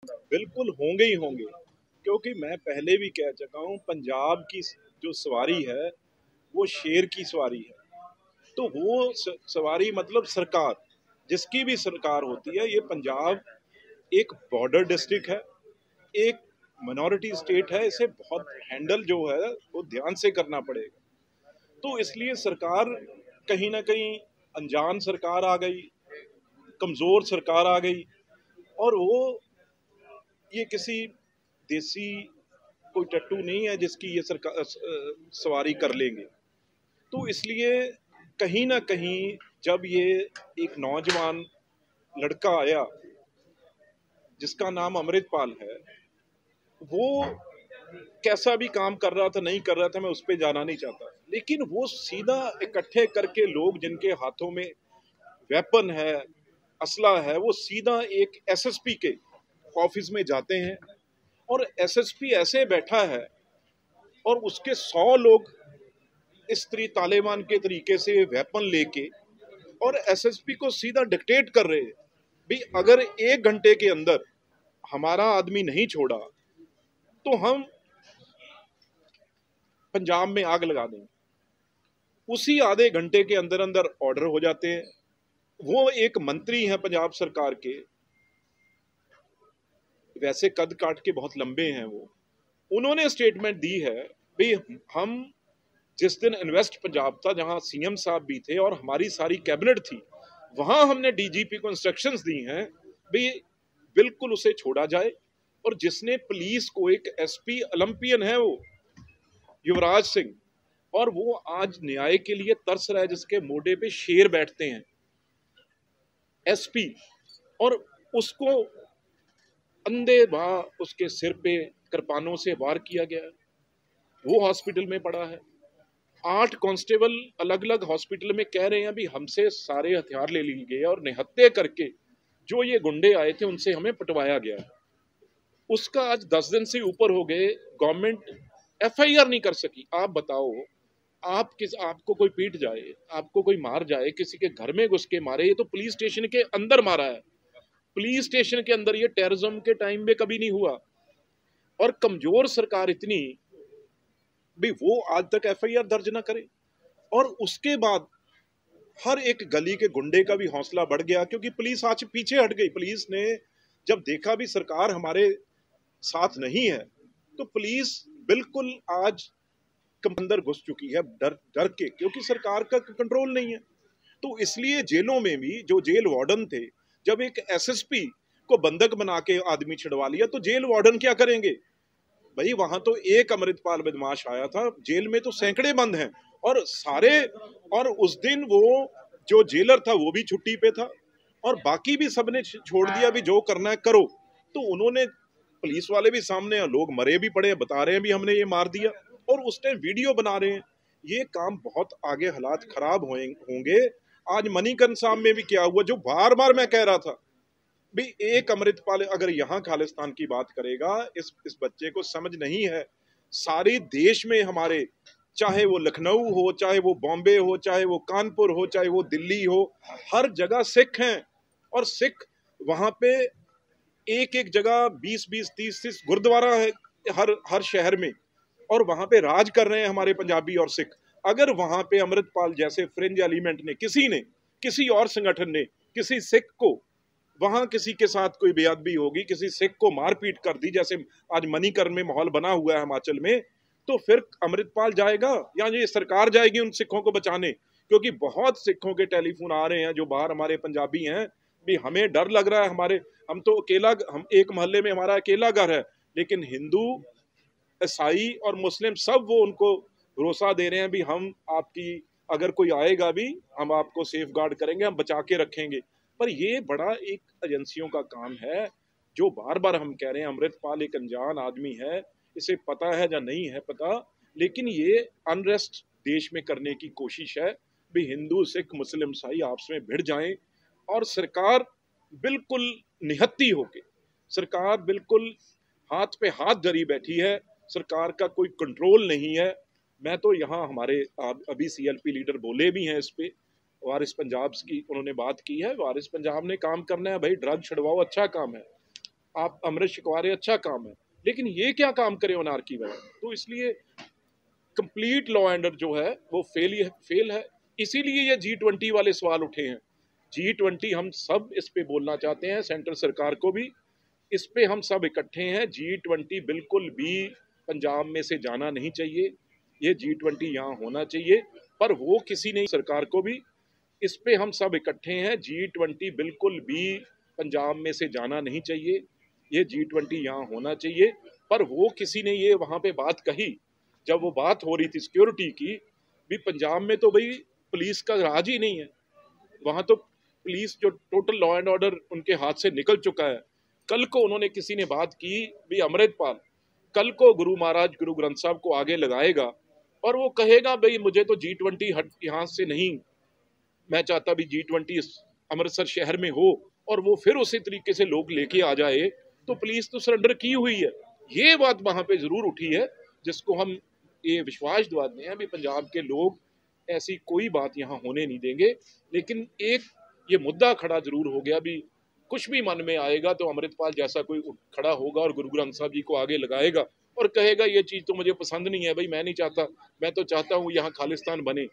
बिल्कुल होंगे ही होंगे, क्योंकि मैं पहले भी कह चुका हूँ, पंजाब की जो सवारी है वो शेर की सवारी है। तो वो सवारी मतलब सरकार, जिसकी भी सरकार होती है, ये पंजाब एक बॉर्डर डिस्ट्रिक्ट है, एक मिनॉरिटी स्टेट है, इसे बहुत हैंडल जो है वो ध्यान से करना पड़ेगा। तो इसलिए सरकार कहीं ना कहीं अनजान सरकार आ गई, कमजोर सरकार आ गई, और वो ये किसी देसी कोई टट्टू नहीं है जिसकी ये सरकार सवारी कर लेंगे। तो इसलिए कहीं ना कहीं जब ये एक नौजवान लड़का आया जिसका नाम अमृतपाल है, वो कैसा भी काम कर रहा था नहीं कर रहा था मैं उस पर जाना नहीं चाहता, लेकिन वो सीधा इकट्ठे करके लोग जिनके हाथों में वेपन है, असला है, वो सीधा एक एसएसपी के ऑफिस में जाते हैं, और एसएसपी ऐसे बैठा है और उसके 100 लोग इस तालिबान के तरीके से वेपन लेके और एसएसपी को सीधा डिक्टेट कर रहे हैं भी अगर 1 घंटे के अंदर हमारा आदमी नहीं छोड़ा तो हम पंजाब में आग लगा देंगे। उसी आधे घंटे के अंदर अंदर ऑर्डर हो जाते हैं। वो एक मंत्री हैं पंजाब सरकार के, वैसे कद काट के बहुत लंबे हैं वो, उन्होंने स्टेटमेंट दी है भाई हम जिस दिन इन्वेस्ट पंजाब था जहां सीएम साहब भी थे और हमारी सारी कैबिनेट थी, वहां हमने डीजीपी को इंस्ट्रक्शंस दी हैं भाई बिल्कुल उसे छोड़ा जाए। और जिसने पुलिस को, एक एसपी ओलंपियन है वो युवराज सिंह, और वो आज न्याय के लिए तरस रहा है, जिसके मोढे पे शेर बैठते हैं एसपी, और उसको अंधे भाव उसके सिर पे कृपानों से वार किया गया, वो हॉस्पिटल में पड़ा है। 8 कांस्टेबल अलग अलग हॉस्पिटल में कह रहे हैं भी हमसे सारे हथियार ले लिए गए और निहत्थे करके जो ये गुंडे आए थे उनसे हमें पटवाया गया। उसका आज 10 दिन से ऊपर हो गए, गवर्नमेंट एफआईआर नहीं कर सकी। आप बताओ, आपको कोई पीट जाए, आपको कोई मार जाए, किसी के घर में घुस के मारे, ये तो पुलिस स्टेशन के अंदर मारा है, पुलिस स्टेशन के अंदर। ये टेररिज्म के टाइम में कभी नहीं हुआ। और कमजोर सरकार इतनी भी वो आज तक एफआईआर दर्ज ना करे। और उसके बाद हर एक गली के गुंडे का भी हौसला बढ़ गया, क्योंकि पुलिस आज पीछे हट गई। पुलिस ने जब देखा भी सरकार हमारे साथ नहीं है, तो पुलिस बिल्कुल आज अंदर घुस चुकी है डर डर के, क्योंकि सरकार का कंट्रोल नहीं है। तो इसलिए जेलों में भी जो जेल वार्डन थे, जब एक एसएसपी को बंधक बना के आदमी छिड़वा लिया, तो जेल वार्डन क्या करेंगे भाई? वहां तो एक अमृतपाल बदमाश आया था, जेल में तो सैकड़े बंद हैं और सारे, और उस दिन वो जो जेलर था वो भी छुट्टी पे था और बाकी भी सबने छोड़ दिया भी जो करना है करो। तो उन्होंने, पुलिस वाले भी सामने, लोग मरे भी पड़े, बता रहे हैं भी हमने ये मार दिया, और उस टाइम वीडियो बना रहे हैं। ये काम बहुत आगे हालात खराब होंगे। आज मणिकरण साहब में भी क्या हुआ, जो बार बार मैं कह रहा था भी एक अमृतपाल अगर यहाँ खालिस्तान की बात करेगा, इस बच्चे को समझ नहीं है। सारे देश में हमारे, चाहे वो लखनऊ हो, चाहे वो बॉम्बे हो, चाहे वो कानपुर हो, चाहे वो दिल्ली हो, हर जगह सिख हैं। और सिख वहां पे एक एक जगह 20-20, 30-30 गुरुद्वारा है हर हर शहर में, और वहां पे राज कर रहे हैं हमारे पंजाबी और सिख। अगर वहां पे अमृतपाल जैसे फ्रिंज एलिमेंट ने, किसी और संगठन ने किसी सिख को, वहां किसी के साथ कोई बेअदबी होगी, किसी सिख को मारपीट कर दी, जैसे आज मणिकरण में माहौल बना हुआ है हिमाचल में, तो फिर अमृतपाल जाएगा या ये सरकार जाएगी उन सिखों को बचाने? क्योंकि बहुत सिखों के टेलीफोन आ रहे हैं जो बाहर हमारे पंजाबी हैं भी हमें डर लग रहा है, हमारे, हम तो अकेला, हम एक मोहल्ले में हमारा अकेला घर है, लेकिन हिंदू, ईसाई और मुस्लिम सब वो उनको भरोसा दे रहे हैं भी हम आपकी, अगर कोई आएगा भी हम आपको सेफ गार्ड करेंगे, हम बचा के रखेंगे। पर ये बड़ा एक एजेंसियों का काम है, जो बार बार हम कह रहे हैं अमृतपाल एक अनजान आदमी है, इसे पता है या नहीं है पता, लेकिन ये अनरेस्ट देश में करने की कोशिश है भी हिंदू सिख मुस्लिम ईसाई आपस में भिड़ जाएं। और सरकार बिल्कुल निहत्ती होके, सरकार बिल्कुल हाथ पे हाथ धरी बैठी है, सरकार का कोई कंट्रोल नहीं है। मैं तो यहाँ हमारे अभी सीएलपी लीडर बोले भी हैं इस पे, वारिस पंजाब की उन्होंने बात की है, वारिस पंजाब ने काम करना है भाई, ड्रग छुड़वाओ, अच्छा काम है। आप अमृत छिकवा रहे, अच्छा काम है, लेकिन ये क्या काम करे अनारकी वाला? तो इसलिए कंप्लीट लॉ एंड ऑर्डर जो है वो फेल है। इसीलिए ये G20 वाले सवाल उठे हैं। G20 हम सब इस पे बोलना चाहते हैं, सेंट्रल सरकार को भी इस पे हम सब इकट्ठे हैं। G20 बिल्कुल भी पंजाब में से जाना नहीं चाहिए, ये G20 यहाँ होना चाहिए, पर वो किसी ने, सरकार को भी इस पे हम सब इकट्ठे हैं। G20 बिल्कुल भी पंजाब में से जाना नहीं चाहिए, ये G20 यहाँ होना चाहिए, पर वो किसी ने ये वहाँ पे बात कही, जब वो बात हो रही थी सिक्योरिटी की, भी पंजाब में तो भाई पुलिस का राज ही नहीं है, वहाँ तो पुलिस जो टोटल लॉ एंड ऑर्डर उनके हाथ से निकल चुका है। कल को उन्होंने किसी ने बात की भी अमृतपाल कल को गुरु महाराज गुरु ग्रंथ साहब को आगे लगाएगा और वो कहेगा भाई मुझे तो G20 हट यहाँ से नहीं, मैं चाहता भी G20 अमृतसर शहर में हो और वो फिर उसी तरीके से लोग लेके आ जाए, तो पुलिस तो सरेंडर की हुई है। ये बात वहां पे जरूर उठी है, जिसको हम ये विश्वास दिलाते हैं भी पंजाब के लोग ऐसी कोई बात यहाँ होने नहीं देंगे। लेकिन एक ये मुद्दा खड़ा जरूर हो गया भी कुछ भी मन में आएगा तो अमृतपाल जैसा कोई खड़ा होगा और गुरु ग्रंथ साहब जी को आगे लगाएगा और कहेगा ये चीज तो मुझे पसंद नहीं है भाई, मैं नहीं चाहता, मैं तो चाहता हूँ यहाँ खालिस्तान बने।